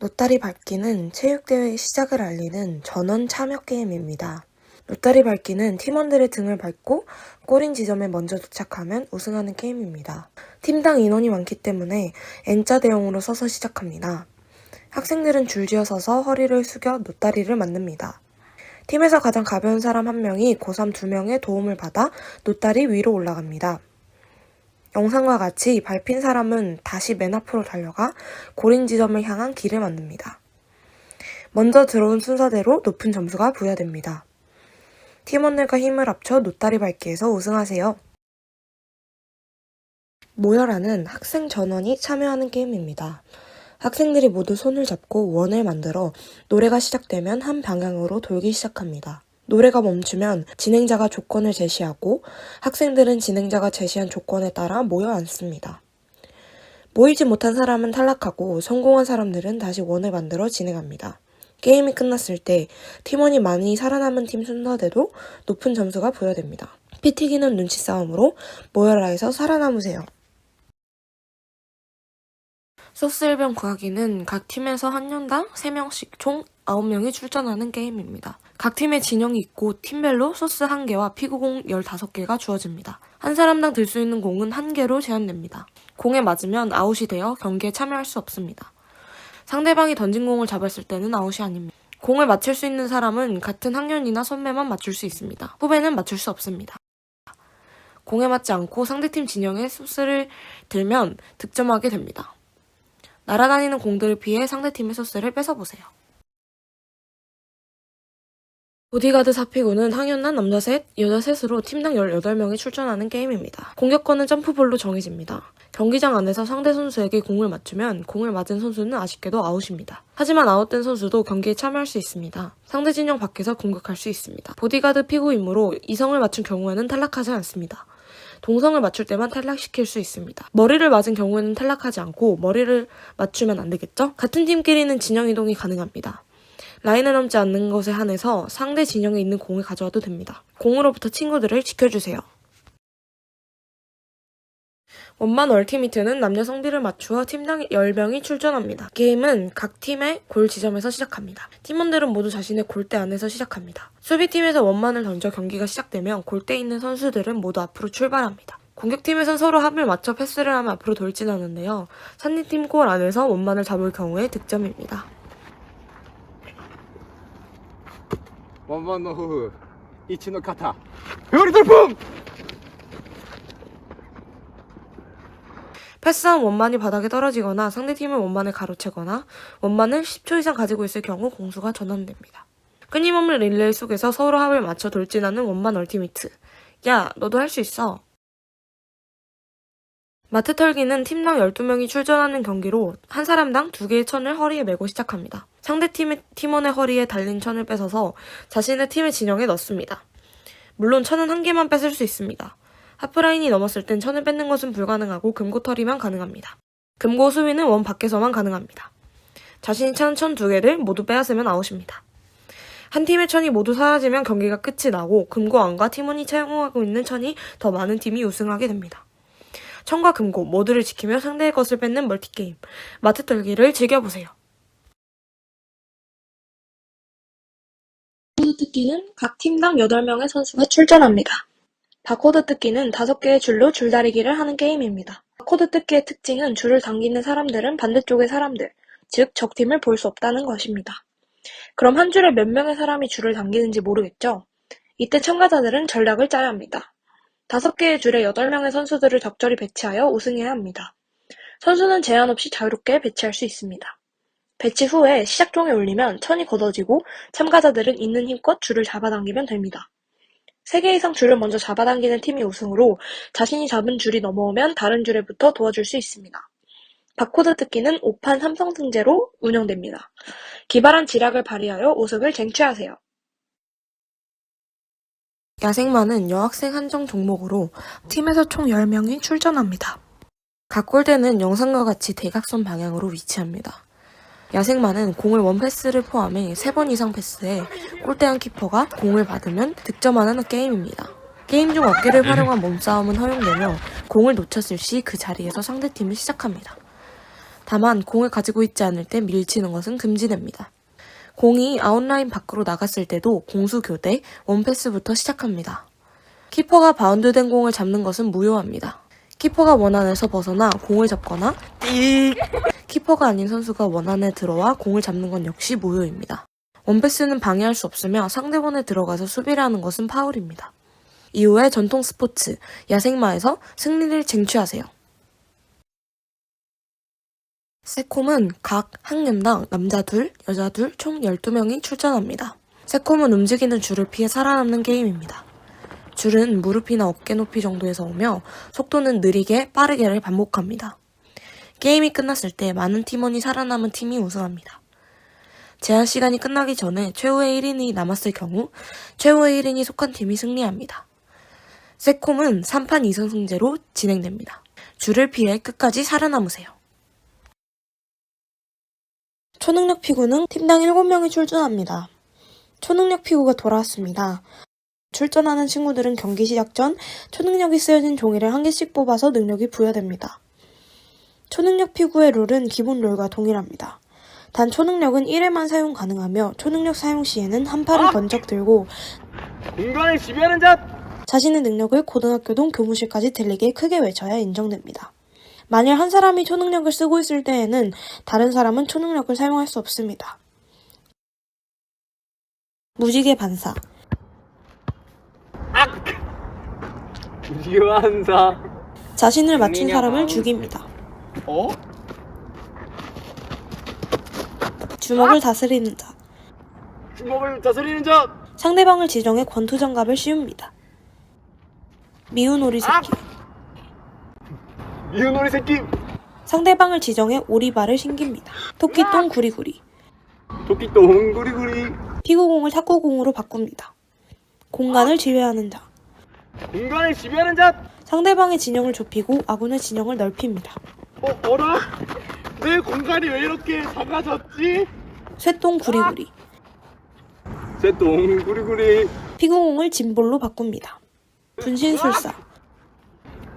롯다리 밟기는 체육대회의 시작을 알리는 전원 참여 게임입니다. 롯다리 밟기는 팀원들의 등을 밟고 골인 지점에 먼저 도착하면 우승하는 게임입니다. 팀당 인원이 많기 때문에 N자 대형으로 서서 시작합니다. 학생들은 줄지어 서서 허리를 숙여 롯다리를 만듭니다. 팀에서 가장 가벼운 사람 1명이 고3 2명의 도움을 받아 롯다리 위로 올라갑니다. 영상과 같이 밟힌 사람은 다시 맨 앞으로 달려가 골인 지점을 향한 길을 만듭니다. 먼저 들어온 순서대로 높은 점수가 부여됩니다. 팀원들과 힘을 합쳐 롯다리 밟기에서 우승하세요. 모여라는 학생 전원이 참여하는 게임입니다. 학생들이 모두 손을 잡고 원을 만들어 노래가 시작되면 한 방향으로 돌기 시작합니다. 노래가 멈추면 진행자가 조건을 제시하고 학생들은 진행자가 제시한 조건에 따라 모여 앉습니다. 모이지 못한 사람은 탈락하고 성공한 사람들은 다시 원을 만들어 진행합니다. 게임이 끝났을 때 팀원이 많이 살아남은 팀 순서대로 높은 점수가 부여됩니다. 피 튀기는 눈치 싸움으로 모여라에서 살아남으세요. 소스 1병 구하기는 각 팀에서 한 년당 3명씩 총 9명이 출전하는 게임입니다. 각 팀에 진영이 있고 팀별로 소스 1개와 피구공 15개가 주어집니다. 한 사람당 들 수 있는 공은 1개로 제한됩니다. 공에 맞으면 아웃이 되어 경기에 참여할 수 없습니다. 상대방이 던진 공을 잡았을 때는 아웃이 아닙니다. 공을 맞출 수 있는 사람은 같은 학년이나 선배만 맞출 수 있습니다. 후배는 맞출 수 없습니다. 공에 맞지 않고 상대팀 진영에 소스를 들면 득점하게 됩니다. 날아다니는 공들을 피해 상대팀의 소스를 뺏어보세요. 보디가드 4피구는 학년단 남자 셋, 여자 셋으로 팀당 18명이 출전하는 게임입니다. 공격권은 점프볼로 정해집니다. 경기장 안에서 상대 선수에게 공을 맞추면 공을 맞은 선수는 아쉽게도 아웃입니다. 하지만 아웃된 선수도 경기에 참여할 수 있습니다. 상대 진영 밖에서 공격할 수 있습니다. 보디가드 피구이므로 이성을 맞춘 경우에는 탈락하지 않습니다. 동성을 맞출 때만 탈락시킬 수 있습니다. 머리를 맞은 경우에는 탈락하지 않고 머리를 맞추면 안 되겠죠? 같은 팀끼리는 진영 이동이 가능합니다. 라인을 넘지 않는 것에 한해서 상대 진영에 있는 공을 가져와도 됩니다. 공으로부터 친구들을 지켜주세요. 원만 얼티미트는 남녀 성비를 맞추어 팀당 10명이 출전합니다. 게임은 각 팀의 골 지점에서 시작합니다. 팀원들은 모두 자신의 골대 안에서 시작합니다. 수비팀에서 원만을 던져 경기가 시작되면 골대에 있는 선수들은 모두 앞으로 출발합니다. 공격팀에선 서로 합을 맞춰 패스를 하며 앞으로 돌진하는데요. 상대팀 골 안에서 원만을 잡을 경우에 득점입니다. ワンワンの夫婦1の肩料理ドルポン 패스한 원만이 바닥에 떨어지거나 상대팀의 원만을 가로채거나 원만을 10초 이상 가지고 있을 경우 공수가 전환됩니다. 끊임없는 릴레이 속에서 서로 합을 맞춰 돌진하는 원만 얼티미트. 야, 너도 할 수 있어. 마트 털기는 팀당 12명이 출전하는 경기로 한 사람당 2개의 천을 허리에 메고 시작합니다. 상대팀의 팀원의 허리에 달린 천을 뺏어서 자신의 팀의 진영에 넣습니다. 물론 천은 1개만 뺏을 수 있습니다. 하프라인이 넘었을 땐 천을 뺏는 것은 불가능하고 금고 털이만 가능합니다. 금고 수비는 원 밖에서만 가능합니다. 자신이 찬 천 2개를 모두 빼앗으면 아웃입니다. 한 팀의 천이 모두 사라지면 경기가 끝이 나고 금고 안과 팀원이 사용하고 있는 천이 더 많은 팀이 우승하게 됩니다. 천과 금고 모두를 지키며 상대의 것을 뺏는 멀티게임 마트 털기를 즐겨보세요. 바코드 뜯기는 각 팀당 8명의 선수가 출전합니다. 바코드 뜯기는 5개의 줄로 줄다리기를 하는 게임입니다. 바코드 뜯기의 특징은 줄을 당기는 사람들은 반대쪽의 사람들, 즉 적팀을 볼 수 없다는 것입니다. 그럼 한 줄에 몇 명의 사람이 줄을 당기는지 모르겠죠? 이때 참가자들은 전략을 짜야 합니다. 5개의 줄에 8명의 선수들을 적절히 배치하여 우승해야 합니다. 선수는 제한 없이 자유롭게 배치할 수 있습니다. 배치 후에 시작종에 울리면 천이 걷어지고 참가자들은 있는 힘껏 줄을 잡아당기면 됩니다. 3개 이상 줄을 먼저 잡아당기는 팀이 우승으로 자신이 잡은 줄이 넘어오면 다른 줄에부터 도와줄 수 있습니다. 바코드 뜯기는 5판 3성승제로 운영됩니다. 기발한 지략을 발휘하여 우승을 쟁취하세요. 야생마는 여학생 한정 종목으로 팀에서 총 10명이 출전합니다. 각 골대는 영상과 같이 대각선 방향으로 위치합니다. 야생마는 공을 원 패스를 포함해 3번 이상 패스해 골대한 키퍼가 공을 받으면 득점하는 게임입니다. 게임 중 어깨를 활용한 몸싸움은 허용되며 공을 놓쳤을 시 그 자리에서 상대팀이 시작합니다. 다만 공을 가지고 있지 않을 때 밀치는 것은 금지됩니다. 공이 아웃라인 밖으로 나갔을 때도 공수 교대, 원패스부터 시작합니다. 키퍼가 바운드된 공을 잡는 것은 무효합니다. 키퍼가 원안에서 벗어나 공을 잡거나 키퍼가 아닌 선수가 원안에 들어와 공을 잡는 건 역시 무효입니다. 원패스는 방해할 수 없으며 상대원에 들어가서 수비를 하는 것은 파울입니다. 이후에 전통 스포츠, 야생마에서 승리를 쟁취하세요. 세콤은 각 학년당 남자 둘, 여자 둘, 총 12명이 출전합니다. 세콤은 움직이는 줄을 피해 살아남는 게임입니다. 줄은 무릎이나 어깨 높이 정도에서 오며 속도는 느리게 빠르게를 반복합니다. 게임이 끝났을 때 많은 팀원이 살아남은 팀이 우승합니다. 제한 시간이 끝나기 전에 최후의 1인이 남았을 경우 최후의 1인이 속한 팀이 승리합니다. 세콤은 3판 2선승제로 진행됩니다. 줄을 피해 끝까지 살아남으세요. 초능력 피구는 팀당 7명이 출전합니다. 초능력 피구가 돌아왔습니다. 출전하는 친구들은 경기 시작 전 초능력이 쓰여진 종이를 한 개씩 뽑아서 능력이 부여됩니다. 초능력 피구의 룰은 기본 룰과 동일합니다. 단 초능력은 1회만 사용 가능하며 초능력 사용 시에는 한 팔을 번쩍 들고 공간을 지배하는 자! 자신의 능력을 고등학교 동 교무실까지 들리게 크게 외쳐야 인정됩니다. 만일 한 사람이 초능력을 쓰고 있을 때에는 다른 사람은 초능력을 사용할 수 없습니다. 무지개 반사. 무지개반사. 자신을 맞힌 사람을 죽입니다. 어? 주먹을 다스리는 자. 주먹을 다스리는 자! 상대방을 지정해 권투장갑을 씌웁니다. 미운 오리 새끼. 미운 오리 새끼! 상대방을 지정해 오리발을 신깁니다. 토끼똥 구리구리. 토끼똥 구리구리. 피구공을 탁구공으로 바꿉니다. 공간을 지배하는 자. 공간을 지배하는 자! 상대방의 진영을 좁히고 아군의 진영을 넓힙니다. 어라? 내 공간이 왜 이렇게 작아졌지? 쇠똥 구리구리. 쇠똥 구리구리. 피구공을 진볼로 바꿉니다. 분신술사.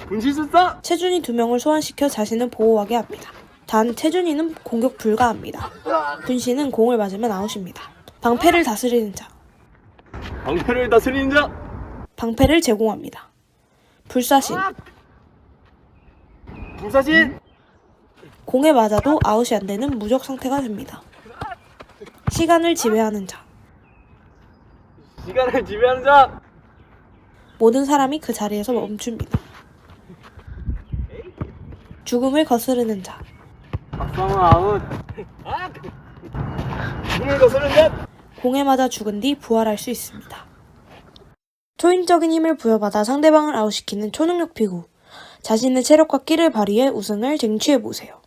분신술사? 체준이 2명을 소환시켜 자신을 보호하게 합니다. 단 체준이는 공격 불가합니다. 분신은 공을 맞으면 아웃입니다. 방패를 다스리는 자. 방패를 다스리는 자. 방패를 제공합니다. 불사신. 불사신. 공에 맞아도 아웃이 안 되는 무적 상태가 됩니다. 시간을 지배하는 자. 시간을 지배하는 자. 모든 사람이 그 자리에서 멈춥니다. 죽음을 거스르는 자. 박상은 아웃. 죽음을 거스르는 자. 공에 맞아 죽은 뒤 부활할 수 있습니다. 초인적인 힘을 부여받아 상대방을 아웃시키는 초능력 피구. 자신의 체력과 끼를 발휘해 우승을 쟁취해보세요.